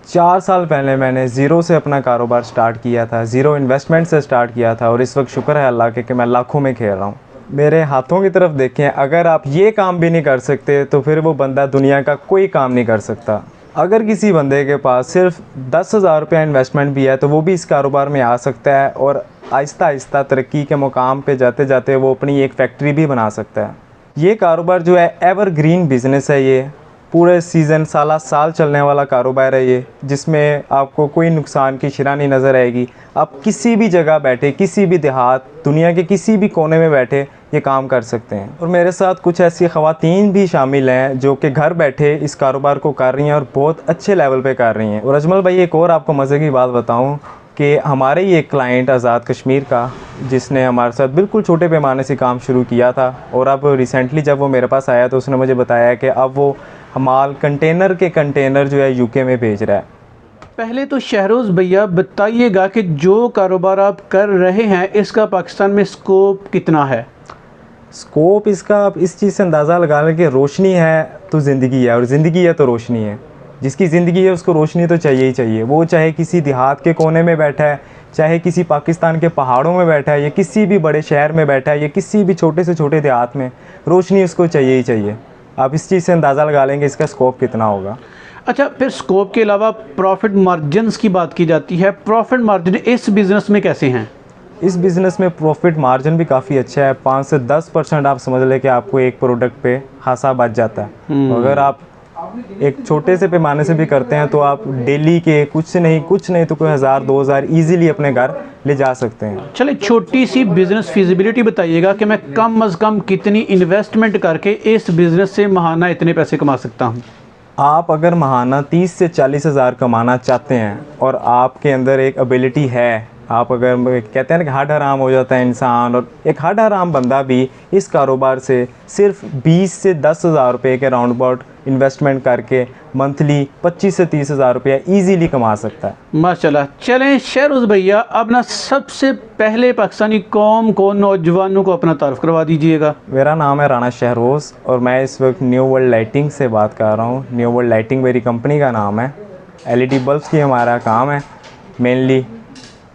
4 साल पहले मैंने ज़ीरो से अपना कारोबार स्टार्ट किया था, ज़ीरो इन्वेस्टमेंट से स्टार्ट किया था और इस वक्त शुक्र है अल्लाह के कि मैं लाखों में खेल रहा हूँ। मेरे हाथों की तरफ देखें, अगर आप ये काम भी नहीं कर सकते तो फिर वो बंदा दुनिया का कोई काम नहीं कर सकता। अगर किसी बंदे के पास सिर्फ 10,000 रुपया इन्वेस्टमेंट भी है तो वो भी इस कारोबार में आ सकता है और आहिस्ता आहिस्ता तरक्की के मुकाम पे जाते जाते वो अपनी एक फैक्ट्री भी बना सकता है। ये कारोबार जो है एवरग्रीन बिज़नेस है, ये पूरे सीज़न साला साल चलने वाला कारोबार है ये, जिसमें आपको कोई नुकसान की शिरा नहीं नज़र आएगी। आप किसी भी जगह बैठे, किसी भी देहात, दुनिया के किसी भी कोने में बैठे ये काम कर सकते हैं। और मेरे साथ कुछ ऐसी ख़वातीन भी शामिल हैं जो कि घर बैठे इस कारोबार को कर रही हैं और बहुत अच्छे लेवल पे कर रही हैं। और अजमल भाई, एक और आपको मज़े की बात बताऊं कि हमारे ही एक क्लाइंट आज़ाद कश्मीर का, जिसने हमारे साथ बिल्कुल छोटे पैमाने से काम शुरू किया था और अब रिसेंटली जब वो मेरे पास आया तो उसने मुझे बताया कि अब वो माल कंटेनर के कंटेनर जो है यूके में भेज रहा है। पहले तो शहरोज़ भैया बताइएगा कि जो कारोबार आप कर रहे हैं इसका पाकिस्तान में स्कोप कितना है? स्कोप इसका आप इस चीज़ से अंदाज़ा लगा लें कि रोशनी है तो ज़िंदगी है और ज़िंदगी है तो रोशनी है। जिसकी ज़िंदगी है उसको रोशनी तो चाहिए ही चाहिए, वो चाहे किसी देहात के कोने में बैठा है, चाहे किसी पाकिस्तान के पहाड़ों में बैठा है, या किसी भी बड़े शहर में बैठा है, या किसी भी छोटे से छोटे देहात में, रोशनी उसको चाहिए ही चाहिए। आप इस चीज़ से अंदाज़ा लगा लेंगे इसका स्कोप कितना होगा। अच्छा, फिर स्कोप के अलावा प्रॉफिट मार्जिन्स की बात की जाती है, प्रॉफिट मार्जिन इस बिज़नेस में कैसे हैं? इस बिज़नेस में प्रॉफिट मार्जिन भी काफ़ी अच्छा है। 5 से 10% आप समझ लें कि आपको एक प्रोडक्ट पे खासा बच जाता है। अगर आप एक छोटे से पैमाने से भी करते हैं तो आप डेली के कुछ नहीं तो कोई 1000-2000 ईजीली अपने घर ले जा सकते हैं। चले छोटी सी बिज़नेस फिजिबिलिटी बताइएगा कि मैं कम अज़ कम कितनी इन्वेस्टमेंट करके इस बिज़नेस से माहाना इतने पैसे कमा सकता हूँ? आप अगर माहाना 30 से 40 हज़ार कमाना चाहते हैं और आपके अंदर एक एबिलिटी है, आप अगर कहते हैं ना कि हड हराम हो जाता है इंसान, और एक हड हराम बंदा भी इस कारोबार से सिर्फ 20 से 10 हज़ार रुपये के राउंड अबाउट इन्वेस्टमेंट करके मंथली 25 से 30 हज़ार रुपया ईजीली कमा सकता है। माशाल्लाह। चलें शहरोज़ भैया, अब ना सबसे पहले पाकिस्तानी कौम को, नौजवानों को अपना तारुफ करवा दीजिएगा। मेरा नाम है राना शहरोज़ और मैं इस वक्त न्यू वर्ल्ड लाइटिंग से बात कर रहा हूँ। न्यू वर्ल्ड लाइटिंग मेरी कंपनी का नाम है। LED बल्ब्स की हमारा काम है मेनली।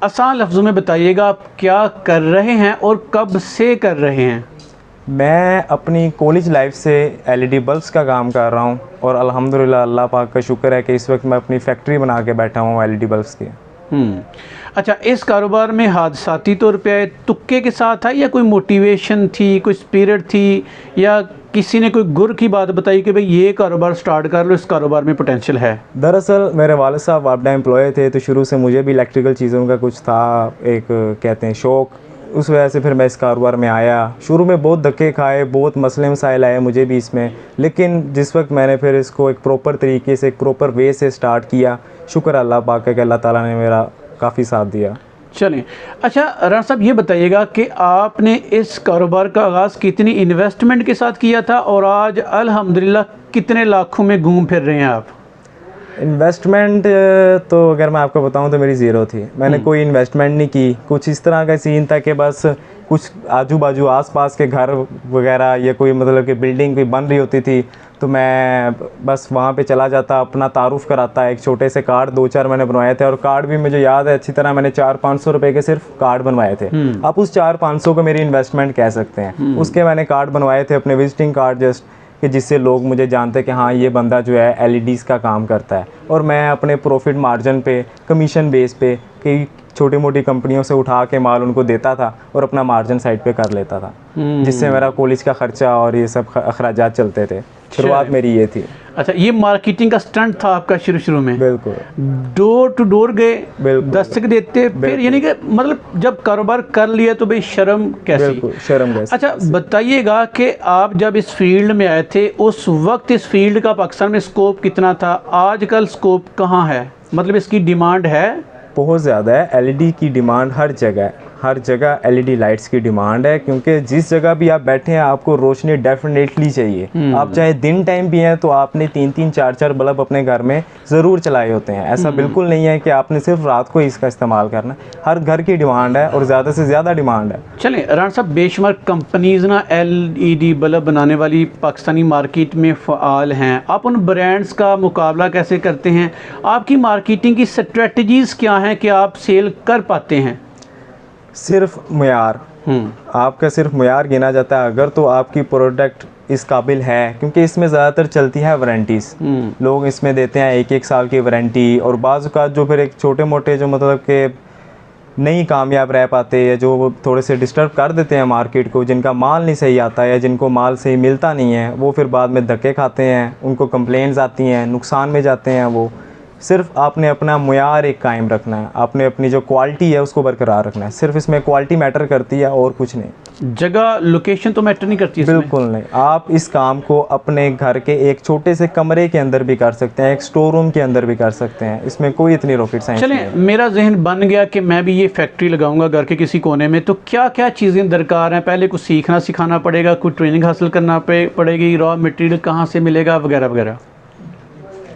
आसान लफ्ज़ों में बताइएगा आप क्या कर रहे हैं और कब से कर रहे हैं? मैं अपनी कॉलेज लाइफ से LED बल्ब्स का काम कर रहा हूँ और अल्हम्दुलिल्लाह अल्लाह पाक का शुक्र है कि इस वक्त मैं अपनी फैक्ट्री बना के बैठा हूँ LED बल्ब्स की। अच्छा, इस कारोबार में हादसाती तौर पे तुक्के के साथ है या कोई मोटिवेशन थी, कोई स्पिरिट थी, या किसी ने कोई गुर की बात बताई कि भाई ये कारोबार स्टार्ट कर लो, इस कारोबार में पोटेंशियल है? दरअसल मेरे वालिद साहब वापडा एम्प्लॉय थे तो शुरू से मुझे भी इलेक्ट्रिकल चीज़ों का कुछ था, एक कहते हैं शौक़। उस वजह से फिर मैं इस कारोबार में आया। शुरू में बहुत धक्के खाए, बहुत मसले मसाइल आए मुझे भी इसमें, लेकिन जिस वक्त मैंने फिर इसको एक प्रॉपर तरीके से, एक प्रॉपर वे से स्टार्ट किया, शुक्र अल्लाह पाक का कि अल्लाह ताला ने मेरा काफ़ी साथ दिया। चलें। अच्छा राना साहब, ये बताइएगा कि आपने इस कारोबार का आगाज़ कितनी इन्वेस्टमेंट के साथ किया था और आज अल्हम्दुलिल्लाह कितने लाखों में घूम फिर रहे हैं आप? इन्वेस्टमेंट तो अगर मैं आपको बताऊं तो मेरी ज़ीरो थी। मैंने कोई इन्वेस्टमेंट नहीं की। कुछ इस तरह का सीन था कि बस कुछ आजू बाजू आसपास के घर वगैरह या कोई मतलब कि बिल्डिंग कोई बन रही होती थी तो मैं बस वहाँ पे चला जाता, अपना तारुफ़ कराता। एक छोटे से कार्ड 2-4 मैंने बनवाए थे और कार्ड भी मुझे याद है अच्छी तरह, मैंने 400-500 रुपये के सिर्फ कार्ड बनवाए थे। आप उस 400-500 को मेरी इन्वेस्टमेंट कह सकते हैं। उसके मैंने कार्ड बनवाए थे, अपने विजिटिंग कार्ड जस्ट, कि जिससे लोग मुझे जानते कि हाँ ये बंदा जो है LEDs का काम करता है। और मैं अपने प्रॉफिट मार्जिन पे, कमीशन बेस पे कई छोटी मोटी कंपनियों से उठा के माल उनको देता था और अपना मार्जिन साइड पे कर लेता था, जिससे मेरा कॉलेज का ख़र्चा और ये सब अखराजात चलते थे। शुरुआत मेरी ये थी। अच्छा, ये मार्केटिंग का स्टंट था आपका शुरू में? बिल्कुल। डोर टू डोर गए, दस्तक देते, फिर यानी कि मतलब जब कारोबार कर लिया तो भाई शर्म कैसी? बिल्कुल, शर्म कैसी? अच्छा बताइएगा कि आप जब इस फील्ड में आए थे उस वक्त इस फील्ड का पाकिस्तान में स्कोप कितना था? आजकल स्कोप कहाँ है? मतलब इसकी डिमांड है? बहुत ज़्यादा है। LED की डिमांड हर जगह है। हर जगह एलईडी लाइट्स की डिमांड है, क्योंकि जिस जगह भी आप बैठे हैं आपको रोशनी डेफिनेटली चाहिए। आप चाहे दिन टाइम भी हैं तो आपने 3-3 4-4 बल्ब अपने घर में ज़रूर चलाए होते हैं। ऐसा बिल्कुल नहीं है कि आपने सिर्फ रात को ही इसका इस्तेमाल करना, हर घर की डिमांड है और ज़्यादा से ज़्यादा डिमांड है। चलें राना साहब, बेशुमार कंपनीज ना LED बल्ब बनाने वाली पाकिस्तानी मार्केट में फ़ाल हैं, आप उन ब्रांड्स का मुकाबला कैसे करते हैं? आपकी मार्केटिंग की स्ट्रेटजीज़ क्या हैं कि आप सेल कर पाते हैं? सिर्फ मयार, आपका सिर्फ मयार गिना जाता है अगर तो आपकी प्रोडक्ट इस काबिल है, क्योंकि इसमें ज़्यादातर चलती है वारंटीज़। लोग इसमें देते हैं 1-1 साल की वारंटी, और बाज़ औक़ात जो फिर एक छोटे मोटे जो मतलब कि नहीं कामयाब रह पाते या जो थोड़े से डिस्टर्ब कर देते हैं मार्केट को, जिनका माल नहीं सही आता या जिनको माल सही मिलता नहीं है, वो फिर बाद में धक्के खाते हैं, उनको कंप्लेंट्स आती हैं, नुकसान में जाते हैं वो। सिर्फ आपने अपना मुयार एक कायम रखना है, आपने अपनी जो क्वालिटी है उसको बरकरार रखना है, सिर्फ इसमें क्वालिटी मैटर करती है और कुछ नहीं। जगह लोकेशन तो मैटर नहीं करती इसमें? बिल्कुल नहीं। आप इस काम को अपने घर के एक छोटे से कमरे के अंदर भी कर सकते हैं, एक स्टोर रूम के अंदर भी कर सकते हैं, इसमें कोई इतनी रॉकेट साइंस नहीं है। चलें, मेरा जहन बन गया कि मैं भी ये फैक्ट्री लगाऊंगा घर के किसी कोने में, तो क्या क्या चीज़ें दरकार हैं? पहले कुछ सीखना सिखाना पड़ेगा, कुछ ट्रेनिंग हासिल करना पड़ेगी, रॉ मटेरियल कहाँ से मिलेगा वगैरह वगैरह?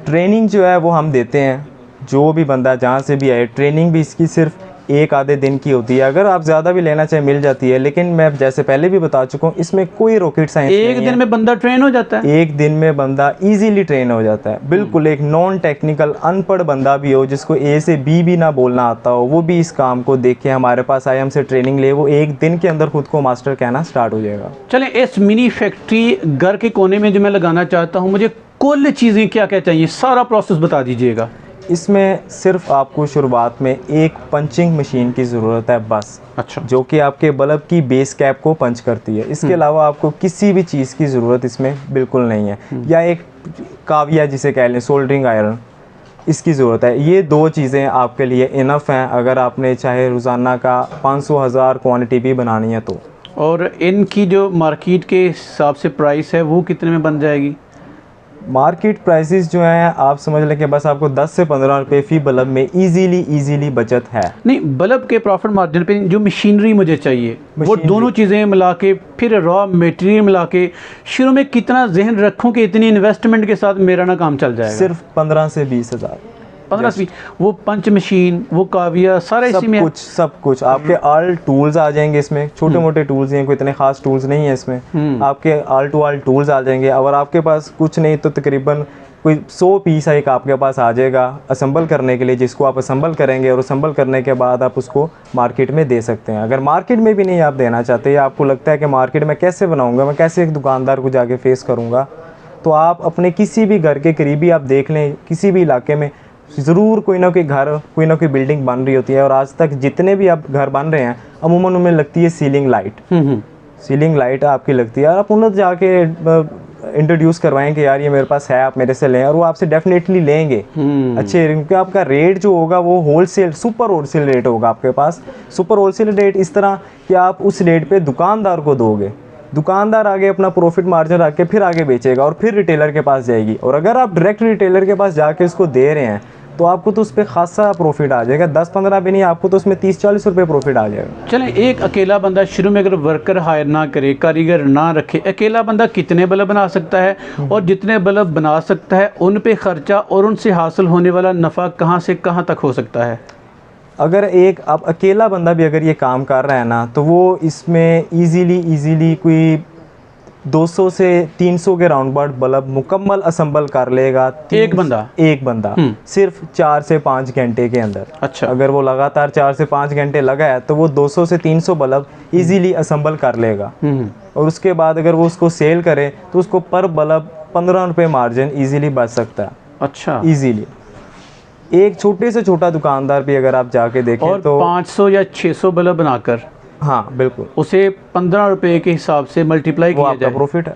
ट्रेनिंग जो है वो हम देते हैं, जो भी बंदा जहाँ से भी आए, ट्रेनिंग भी इसकी सिर्फ 1-आधे दिन की होती है। अगर आप ज़्यादा भी लेना चाहे मिल जाती है, लेकिन मैं जैसे पहले भी बता चुका हूँ इसमें कोई रॉकेट साइंस नहीं है। एक दिन में बंदा ट्रेन हो जाता है? एक दिन में बंदा इजीली ट्रेन हो जाता है, बिल्कुल। एक नॉन टेक्निकल अनपढ़ बंदा भी हो, जिसको A से B भी ना बोलना आता हो, वो भी इस काम को देख के हमारे पास आए, हमसे ट्रेनिंग ले, वो एक दिन के अंदर खुद को मास्टर कहना स्टार्ट हो जाएगा। चलें, इस मिनी फैक्ट्री घर के कोने में जो मैं लगाना चाहता हूँ, मुझे कुल चीज़ें क्या क्या चाहिए, सारा प्रोसेस बता दीजिएगा। इसमें सिर्फ आपको शुरुआत में एक पंचिंग मशीन की ज़रूरत है बस। अच्छा। जो कि आपके बल्ब की बेस कैप को पंच करती है। इसके अलावा आपको किसी भी चीज़ की ज़रूरत इसमें बिल्कुल नहीं है। या एक काविया जिसे कह लें, सोल्डरिंग आयरन, इसकी ज़रूरत है। ये 2 चीज़ें आपके लिए इनफ हैं अगर आपने चाहे रोज़ाना का 500,000 क्वांटिटी भी बनानी है तो। और इनकी जो मार्केट के हिसाब से प्राइस है वो कितने में बन जाएगी? मार्केट प्राइसेस जो हैं आप समझ लें कि बस आपको 10 से 15 रुपये फ़ी बल्ब में इजीली बचत है। नहीं, बल्ब के प्रॉफिट मार्जिन पे जो मशीनरी मुझे चाहिए, वो दोनों चीज़ें मिला के, फिर रॉ मटेरियल मिला के, शुरू में कितना जहन रखूं कि इतनी इन्वेस्टमेंट के साथ मेरा ना काम चल जाएगा? सिर्फ 15 से 20 हज़ार। 15 वो पंच मशीन, वो काविया, सारा इसी में सब कुछ आपके ऑल टूल्स आ जाएंगे इसमें। छोटे मोटे टूल्स हैं, कोई इतने खास टूल्स नहीं है इसमें। आपके ऑल टू ऑल टूल्स आ जाएंगे। अगर आपके पास कुछ नहीं तो तकरीबन कोई 100 पीस एक आपके पास आ जाएगा असम्बल करने के लिए, जिसको आप असम्बल करेंगे और असम्बल करने के बाद आप उसको मार्केट में दे सकते हैं। अगर मार्केट में भी नहीं आप देना चाहते या आपको लगता है कि मार्केट में कैसे बनाऊँगा, मैं कैसे एक दुकानदार को जाके फेस करूँगा, तो आप अपने किसी भी घर के करीबी आप देख लें, किसी भी इलाके में ज़रूर कोई ना कोई घर, कोई ना कोई बिल्डिंग बन रही होती है। और आज तक जितने भी अब घर बन रहे हैं अमूमन उनमें लगती है सीलिंग लाइट। सीलिंग लाइट आपकी लगती है और आप उन्हें जाके इंट्रोड्यूस करवाएं कि यार ये मेरे पास है, आप मेरे से लें, और वो आपसे डेफिनेटली लेंगे अच्छे, क्योंकि आपका रेट जो होगा वो होलसेल, सुपर होलसेल रेट होगा आपके पास। सुपर होलसेल रेट इस तरह कि आप उस रेट पे दुकानदार को दोगे, दुकानदार आगे अपना प्रॉफिट मार्जिन रख के फिर आगे बेचेगा और फिर रिटेलर के पास जाएगी। और अगर आप डायरेक्ट रिटेलर के पास जाके उसको दे रहे हैं तो आपको तो उस पर खासा प्रॉफिट आ जाएगा, 10-15 भी नहीं, आपको तो उसमें 30-40 रुपये प्रॉफिट आ जाएगा। चलें, एक अकेला बंदा शुरू में अगर वर्कर हायर ना करे, कारीगर ना रखे, अकेला बंदा कितने बल्ब बना सकता है? और जितने बल्ब बना सकता है उन पे खर्चा और उनसे हासिल होने वाला नफ़ा कहाँ से कहाँ तक हो सकता है? अगर एक अब अकेला बंदा भी अगर ये काम कर रहा है ना, तो वो इसमें इजीली कोई 200 से 300 के राउंड बाउंड बल्ब मुकम्मल असम्बल कर लेगा। एक बंदा सिर्फ 4 से 5 घंटे के अंदर। अच्छा। अगर वो लगातार 4 से 5 घंटे लगा है तो वो 200 से 300 बल्ब इजीली असम्बल कर लेगा। और उसके बाद अगर वो उसको सेल करे तो उसको पर बल्ब 15 रुपये मार्जिन इजीली बच सकता है। अच्छा। इजीली एक छोटे से छोटा दुकानदार भी अगर आप जाके देखें और तो 500 या 600 बल्ब बनाकर, हाँ बिल्कुल, उसे 15 रुपये के हिसाब से मल्टीप्लाई किया जाए, प्रॉफिट है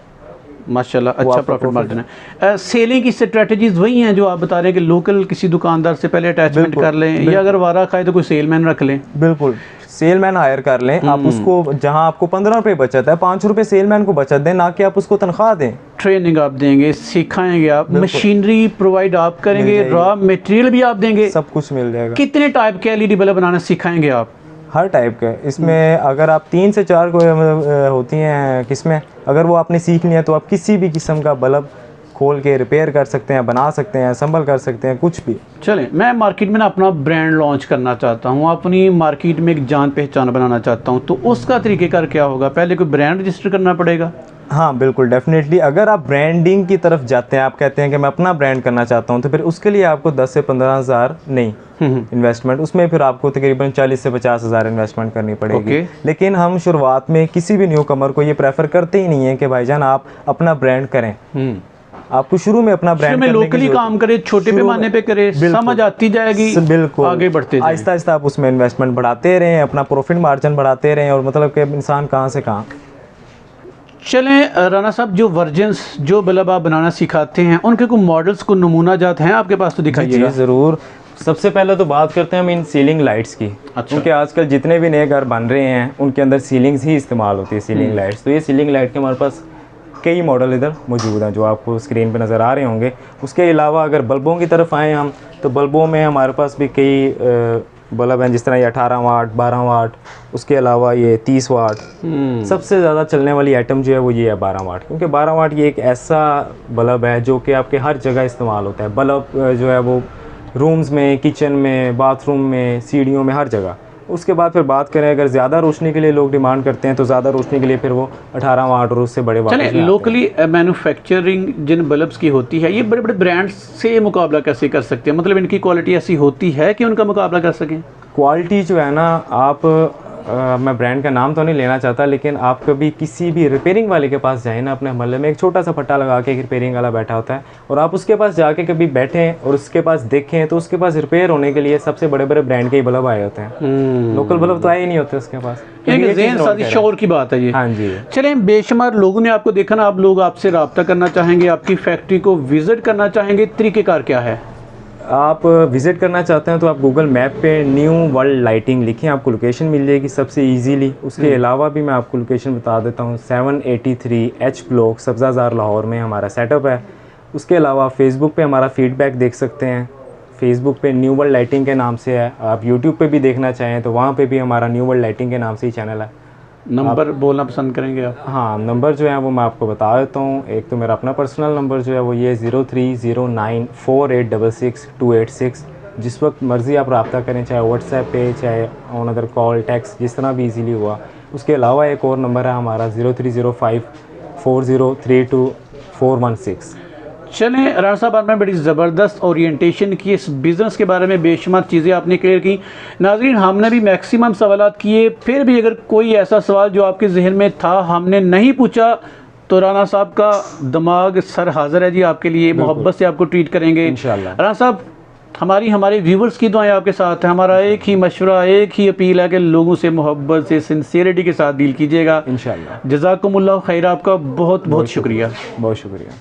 माशाल्लाह, अच्छा प्रॉफिट मार्जिन है। सेलिंग की स्ट्रेटजीज वही हैं जो आप बता रहे हैं कि लोकल किसी दुकानदार से पहले अटैचमेंट कर लें, या अगर वारा खाए तो कोई सेलमैन रख लें। बिल्कुल, सेलमैन हायर कर लें आप उसको, जहां आपको 15 रुपये बचत है 5 रुपये सेलमैन को बचत दें, ना कि आप उसको तनख्वाह दें। ट्रेनिंग आप देंगे, सिखाएंगे आप, मशीनरी प्रोवाइड आप करेंगे, रॉ मटेरियल भी आप देंगे, सब कुछ मिल जाएगा। कितने टाइप के LED बल्ब बनाना सिखाएंगे आप? हर टाइप के इसमें अगर आप 3 से 4 को होती हैं किस्में, अगर वो आपने सीख लिया तो आप किसी भी किस्म का बल्ब खोल के रिपेयर कर सकते हैं, बना सकते हैं, असम्बल कर सकते हैं, कुछ भी। चलें, मैं मार्केट में ना अपना ब्रांड लॉन्च करना चाहता हूँ, अपनी मार्केट में एक जान पहचान बनाना चाहता हूँ, तो उसका तरीक़ेकार क्या होगा? पहले कोई ब्रांड रजिस्टर करना पड़ेगा? हाँ बिल्कुल, डेफिनेटली। अगर आप ब्रांडिंग की तरफ जाते हैं, आप कहते हैं कि मैं अपना ब्रांड करना चाहता हूँ, तो फिर उसके लिए आपको 10 से 15 हज़ार नहीं इन्वेस्टमेंट, उसमें फिर आपको तकरीबन 40 से 50 हज़ार इन्वेस्टमेंट करनी पड़ेगी। लेकिन हम शुरुआत में किसी भी न्यू कमर को ये प्रेफर करते ही नहीं है कि भाईजान आप अपना ब्रांड करें। आपको शुरू में अपना ब्रांड में लोकली काम करे, छोटे पैमाने पे करे, समझ आती जाएगी, बिल्कुल आगे बढ़ते जाएं। आहिस्ता आहिस्ता आप उसमें इन्वेस्टमेंट बढ़ाते रहें, अपना प्रॉफिट मार्जिन बढ़ाते रहें, और मतलब कि इंसान कहाँ से कहाँ। चलें राना साहब, जो वर्जन्स जो बल्ब आप बनाना सिखाते हैं, उनके कोई मॉडल्स को नमूना जात हैं आपके पास तो दिखाइएगा। ज़रूर। सबसे पहले तो बात करते हैं हम इन सीलिंग लाइट्स की। क्योंकि आजकल जितने भी नए घर बन रहे हैं उनके अंदर सीलिंग्स ही इस्तेमाल होती है, सीलिंग लाइट्स। तो ये सीलिंग लाइट के हमारे पास कई मॉडल इधर मौजूद हैं जो आपको स्क्रीन पे नज़र आ रहे होंगे। उसके अलावा अगर बल्बों की तरफ आएँ हम, तो बल्बों में हमारे पास भी कई बल्ब हैं, जिस तरह ये 18 वाट, 12 वाट, उसके अलावा ये 30 वाट। सबसे ज़्यादा चलने वाली आइटम जो है वो ये है 12 वाट, क्योंकि 12 वाट ये एक ऐसा बल्ब है जो कि आपके हर जगह इस्तेमाल होता है। बल्ब जो है वो रूम्स में, किचन में, बाथरूम में, सीढ़ियों में, हर जगह। उसके बाद फिर बात करें, अगर ज़्यादा रोशनी के लिए लोग डिमांड करते हैं तो ज़्यादा रोशनी के लिए फिर वो 18 वाट और उससे बड़े वाट। चलें, लोकली मैन्युफैक्चरिंग जिन बल्ब्स की होती है, ये बड़े बड़े ब्रांड्स से मुकाबला कैसे कर सकते हैं? मतलब इनकी क्वालिटी ऐसी होती है कि उनका मुकाबला कर सकें? क्वालिटी जो है ना, आप मैं ब्रांड का नाम तो नहीं लेना चाहता, लेकिन आप कभी किसी भी रिपेयरिंग वाले के पास जाएँ ना, अपने मोहल्ले में एक छोटा सा पट्टा लगा के एक रिपेयरिंग वाला बैठा होता है, और आप उसके पास जाके कभी बैठें और उसके पास देखें, तो उसके पास रिपेयर होने के लिए सबसे बड़े बड़े ब्रांड के ही बल्ब आए होते हैं। लोकल बल्ब तो आए ही नहीं होते उसके पास। शोर की बात है ये। हाँ जी। चलें, बेशुमार लोगों ने आपको देखा ना, आप लोग आपसे रब्ता करना चाहेंगे, आपकी फैक्ट्री को विजिट करना चाहेंगे, तरीक़ेकार क्या है? आप विज़िट करना चाहते हैं तो आप गूगल मैप पे न्यू वर्ल्ड लाइटिंग लिखें, आपको लोकेशन मिल जाएगी सबसे इजीली। उसके अलावा भी मैं आपको लोकेशन बता देता हूँ, 783 H ब्लॉक, सब्ज़ा ज़ार, लाहौर में हमारा सेटअप है। उसके अलावा फेसबुक पे हमारा फीडबैक देख सकते हैं, फेसबुक पे न्यू वर्ल्ड लाइटिंग के नाम से है। आप यूट्यूब पे भी देखना चाहें तो वहाँ पे भी हमारा न्यू वर्ल्ड लाइटिंग के नाम से ही चैनल है। नंबर बोलना पसंद करेंगे आप? हाँ, नंबर जो है वो मैं आपको बता देता हूँ। एक तो मेरा अपना पर्सनल नंबर जो है वो ये 03094866 जिस वक्त मर्ज़ी आप रब्ता करें, चाहे व्हाट्सएप पे, चाहे ऑन अदर कॉल, टेक्स्ट, जिस तरह भी इजीली हुआ। उसके अलावा एक और नंबर है हमारा 03054032 चलें राना साहब, आपने बड़ी ज़बरदस्त ओरिएंटेशन की, इस बिज़नेस के बारे में बेशुमार चीज़ें आपने क्लियर की। नाज़रीन, हमने भी मैक्सिमम सवालात किए, फिर भी अगर कोई ऐसा सवाल जो आपके जहन में था हमने नहीं पूछा, तो राना साहब का दिमाग सर हाज़िर है जी आपके लिए, मोहब्बत से आपको ट्रीट करेंगे इंशाल्लाह। राना साहब, हमारे व्यूवर्स की दुआएं आपके साथ हैं। हमारा एक ही मशवरा, एक ही अपील है कि लोगों से मोहब्बत से, सिंसियरिटी के साथ डील कीजिएगा इंशाल्लाह। जज़ाकुमुल्लाह खैर, आपका बहुत बहुत शुक्रिया। बहुत शुक्रिया।